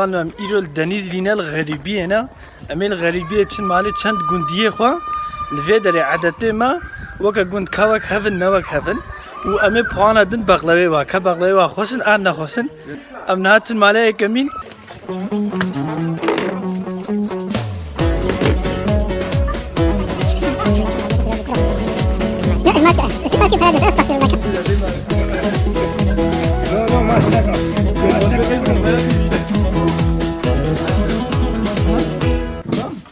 خانم ایرول دنیز لینل غریبیه نه امیل غریبیه چند مالی چند گندیه خوا لفه داره عادته ما وکا گند کاوک هفن نوک هفن و امی پوانا دن بغلوه وا که بغلوه وا خوشن آن نخوشن ام نهاتن مالی کمین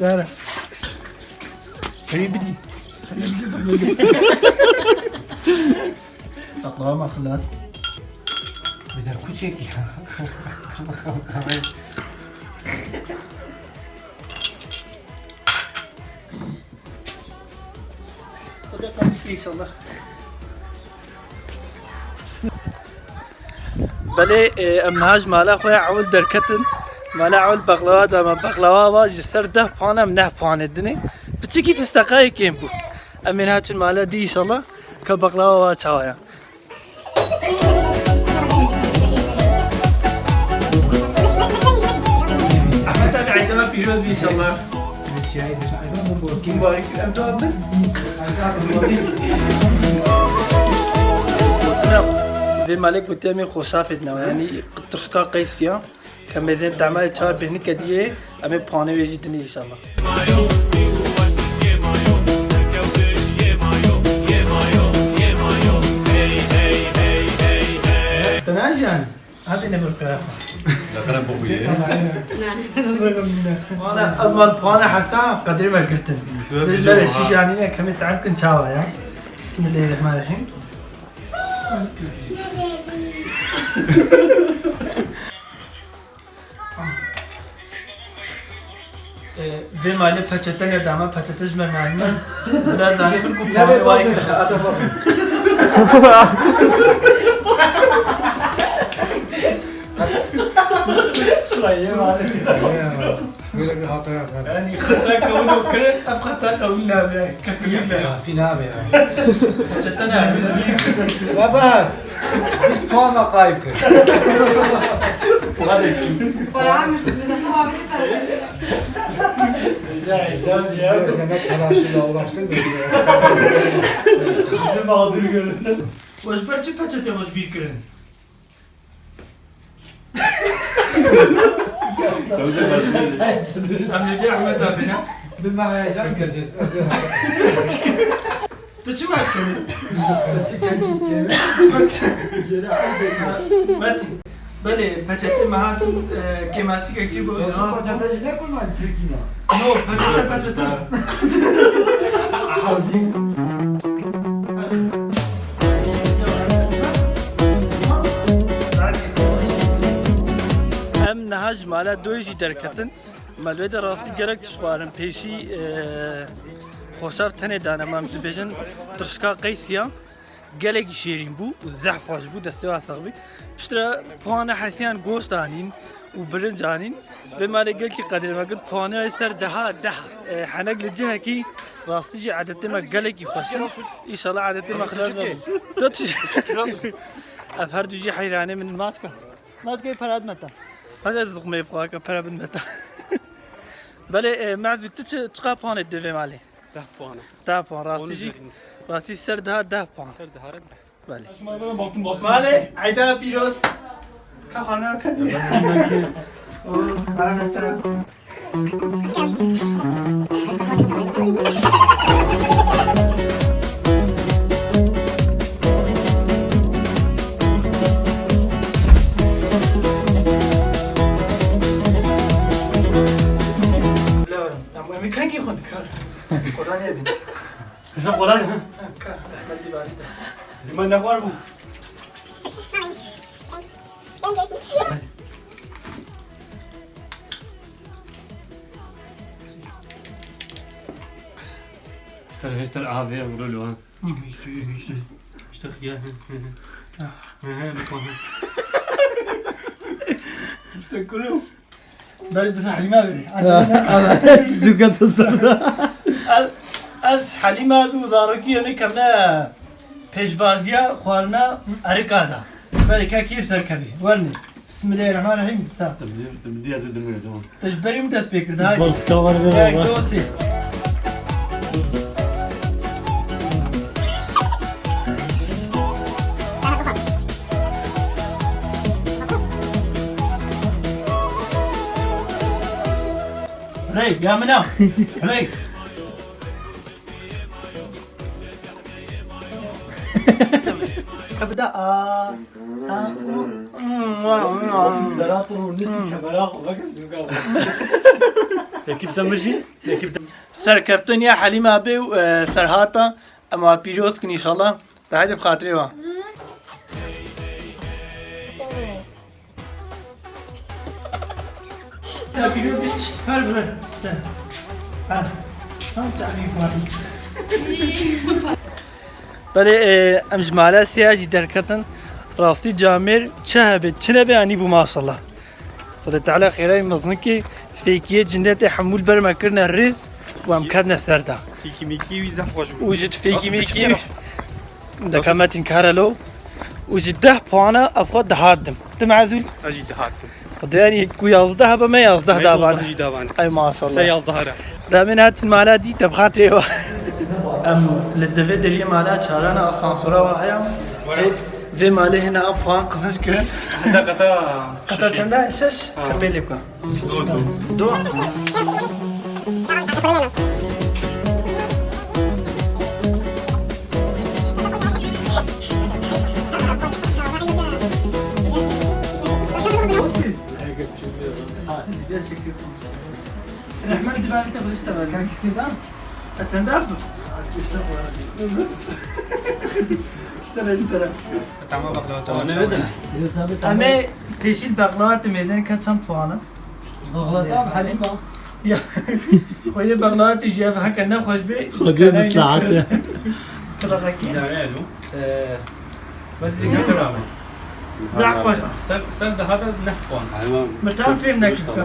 Dara. Hadi bidi. Tamam خلاص. بذار کوچکی خدا قبول inşallah. بله امنهاج مالا خویا عول درکتن مالا عول بغلوا دام بغلوا و جسر ده پانم نه پانه دنی بچکی فستقای کیم بو امنهاج مالا دی inşallah که بغلوا و چاویا احمد abi عندما بيروز inşallah kim var ki amca abi في مالك بتامي خوشافتنا يعني ترشكا قيسيا كم زين تعمل شهر بهني كديه أمي باني ويجيتني إن شاء الله. تناجان هذا نبرك لا كلام بوبيه أنا أول بانا حسا قدر ما قلتن لا شيء يعني كم تعب كن شاوا يا بسم الله الرحمن الرحيم. به مالی پچته ندامه پچتهش منعنه ولی زنیشون کو پای وای böyle bir hata yapar. يعني خطا كونه كرت اف خطا قولنا به كثير به في نابه yani. پچته نه Baba biz puanla kayıp. Yemek telaşıyla uğraştık. Bizi mağdur görün. Hoş berçi peçete hoş bir kırın. Amca Ahmet abine. Bilmem heyecan girdi. Tıçı mı hakkını? Metin. Böyle peçete mahatun kemasik ekçi bu. Paçatacı ne kullan Türkiye'de? No, peçete. Em nehaj mala doyji derketin malvede rastı gerek çıkarım peşi خوشاف تنه دانه مام دبیجن ترشکا قیسیا گلک شیرین بو و زحفاش بو دسته واسقبی پشترا پوانه حسیان گوش دانین و برنج دانین به مال گل کی قدر ما قلت پوانه سر ده حنق لجهه کی راستي عادت ما گلک خوشن ان شاء الله عادت ما خلال تتش افهر دوجي حيرانه من الماسكه ماسكه فراد متى هذا زقمه فواكه فراد متى بله معزو تشقا پوانه دوی مالی 10 puanı. 10 puan راستی سر ده puan. Ser daha red. بله. ماله عیدا پیروز. خانه کردی. برام استرا. لا میکنی کی خود کار. قرآن یابی. شو قران؟ کار. مدی بازی. لمن نقول بو. اشتر عافية يقولوا له اشتر خيار اشتكلوا بله بس حلیمه بری. Çocuk atasında. از حلیمه بی وزارکی یعنی کمه پیشبازیا خوارنا ارکادا. بله که کیف سر کبی. ورنی. بسم الله الرحمن الرحيم سا بدي أزيد تمام. تجبري متى سبيكر ده هاي بس كمان ياك دوسي ريك يا منام ريك ابدا Ekip temizliği. Ekip سرکفتن یا حلیم آبی و سرهاتا اما پیروز کن انشالله ده بخاطره و بله ام جماله سیاجی درکتن راستی جامر چه هبه چه نبه انی بو ماشالله خدا تعالی خیره مزنه که فیکیه جنت حمول برما کرنا الرز وام كادنا سردا Fiki miki ويزح خوش. وجد فيكي ميكي ده كامات كارلو وجد ده بوانا ابغى دهادم تمعزول أجي تهاكم. خدا يعني كو يازده بما يازده دابان أجي دابان. اي ما شاء الله سياز ظهره. ده من هات المالات دي تبخاطري ام للدفع دري مالات شارنا اسانسورا وهيا في ماله هنا ابوان قزنش كرن هذا قطع. قطع چنده شش كبيلي بكا دو رحمن دبالي تبغى تشتغل كان كيسكيتان اتشند عبدو اشتري ترى Tamam bakalım. Ne dedin? اما پیشیل بغلات میدن که چند فانه Ağlatam Halima. یا خوی بغلات جیب هک نه خوش بی خدا مصلحته. تلاقی Yani alo. بس Şükür زع خوش Ser de hada nehpan. Tamam. متان فيلم نكتب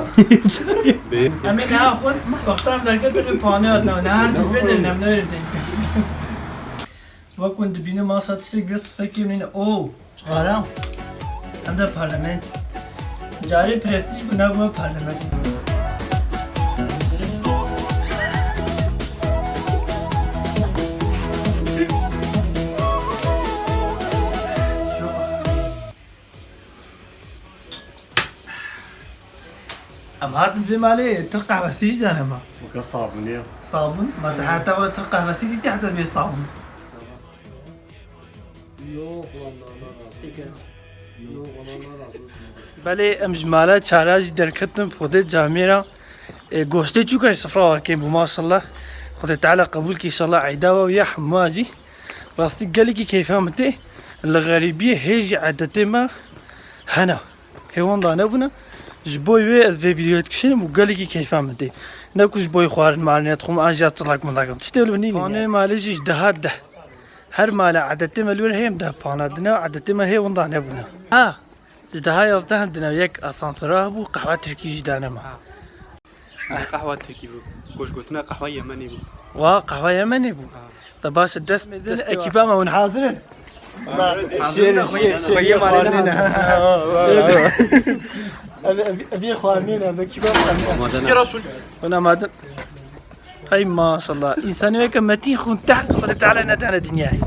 اما نه خود وقتام درکت بین فانه ات نه هر دو فیلم نم نه و كنت بينا ما ساتشتك بس فكر من او غارا هذا برلمان جاري برستيج بنا هو برلمان ام هذا في مالي تلقى وسيج ده ما Bu kasabı ne? صابون ما تحت ولا تلقى وسيج دي حتى بيه صابون بله ام جماله چاراج درکتن خود جامعه گوشته چوکای صفرا واکن بو ماشاءالله خود تعالی قبول کی انشاءالله عیدا و یا حماجی راستی قال لي كيف فهمتي الغريبيه هيجي عادتي ما هنا هيوان دانا بنا جبوي وي از فيديوهات كشين وقال لي كيف فهمتي ناكو جبوي خوارن معنات خم اجا تطلق ملاكم تشتغلوا ني انا ماليش اجتهاد ده هر مالا عادتي ما لور هيم ده بانادنا عادتي ما هي وندانا بنا ده هاي التهم دنا يك اسانسراه بو قهوه تركي جدانا ما قهوة تركي بو. كوش قلتنا قهوة يمني بو. وقهوه يمني بو طباش الدس اكيبا ما ونحاضرين ابي خوانين انا كيبا رسول. وانا ما اي ما شاء الله انسان هيك متين خون تحت خد تعالى ندانا دنياي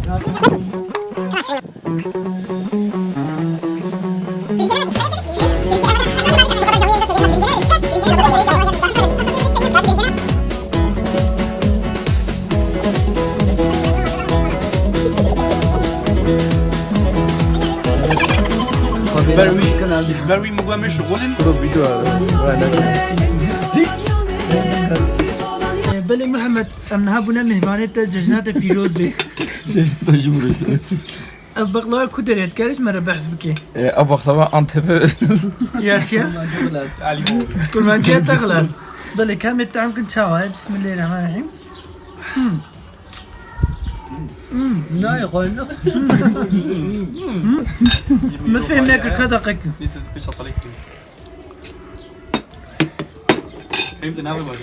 بروي مقام شغلن. بلي محمد امنها مهمانية ججنات فيروز بي البقلاوة كدريت كارش مرة بحث بكي Abaklava Antep'e يا تيا كل ما انت تخلص بلي كم الطعم كنت شاوها بسم الله الرحمن الرحيم ne yapayım? ما فهمناك كذا قك This is bitch atalek. فهمت ناوي بقى.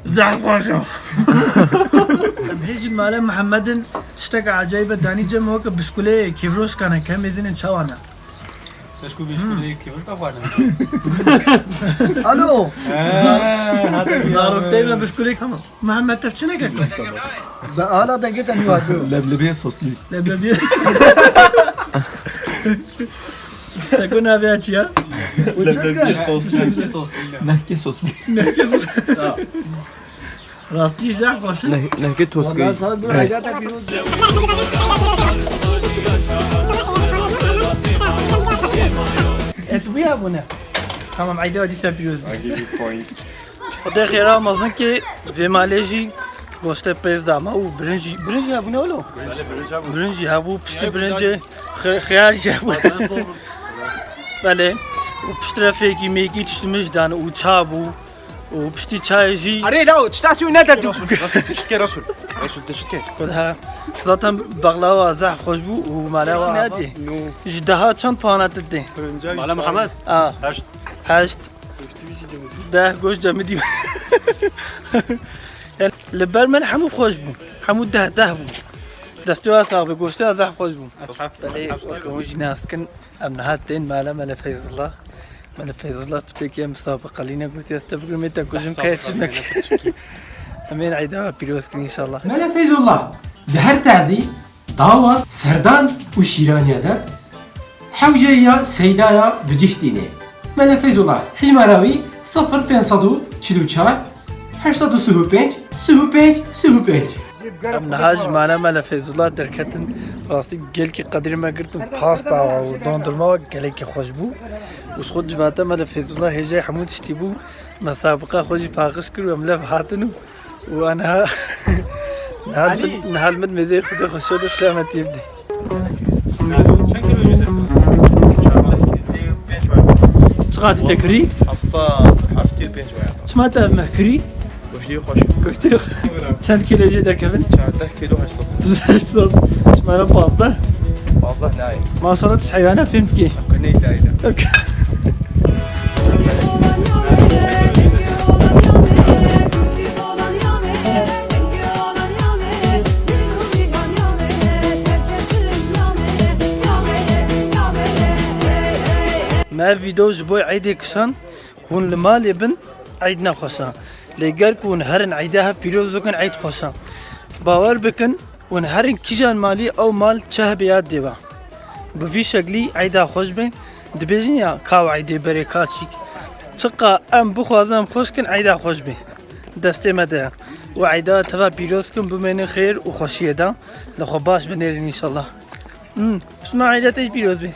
زعق واشا هيجي المالا محمد اشتكى عجيبة داني جم هوك بسكولي كيفروش كان كم يزين شوانا تشكو بيشكو كيفاش كفارنا الو هذا Zarıftayla büşkülük tamam. Muhammed tefçine kakın. hala da giden yuvardı. Leblebiye soslu. Leblebi. Takun abi aç ya. Leblebiye soslu. صوص Nehke soslu. Rastı güzel faşın. Nehke tost Ben gayı. sana bir ayda da bir Et bu ya bu ne? Tamam ayda hadi sen biliyorsun. O da khira mazın ki ve maleji goşte pezda ama o birinci ya bu ne oğlum? Birinci ha bu pişti birinci khiyar ya bu. Bale o pişti rafiki meki çişmiş dan o çay bu. O pişti çaycı. اري لا تشتاتي ونادى رسول تشتكي رسول رسول تشتكي Kodha zaten baklava zah hoş bu o malava nadi. Jdaha çand puan attı. على محمد Aa. Haşt. ده goş demedi. Yani lebermen hamu hoş bu. Hamu ده bu. دستوا صاحب goşta zah hoş bu. اصحاب وجنا سكن امن هاتين مالا مال فيز الله مال فيز الله بتركيا مسابقة لينا قلت يستفقر متى كوجم كايتشنك امين عيدها بيروسكن ان شاء الله ملا فیض الله ده هر تعزی داوت سردان و شیرانیه ده حوجه یا سیدا یا بجیختینه ملا فیض الله حجمراوی 0544 835 35 امن هاج مالا مال فيز الله دركتن راسي قال كي قدر ما قلت باستا ودوندرما قال كي خوش بو وش خد جواتا مال فيز الله هجا حمود اشتبو مسابقة خوش باقش كرو املا هاتنو وانا نهال من مزي خد خشود سلامت يبدي تقاسي تكري Hafsa hafti penç var. سمعت مكري Koşuyu hoş. قلت كم كيلو جدا كمان 4 kilo 800. ما فاصلة Fazla ne? ما صارت حيوانات فهمت كيف Ne idare. ما فيديو جبوي عيدي كشان كون المال ابن عيدنا خوشان لقال كون هرن عيدها بيروز وكن عيد خوشان باور بكن ون هرن كيجان مالي او مال چه بياد ديوا بفي شكلي عيدها خوش بين دبيجن يا كاو عيدي بريكاتشيك شقا ام بخوازم خوش كن عيدها خوش بين دستي مده وعيدها تفا بيروز كن بمين خير وخوشيه دا لخو باش بنيرين ان شاء الله اسمع عيدها تيج بيروز بين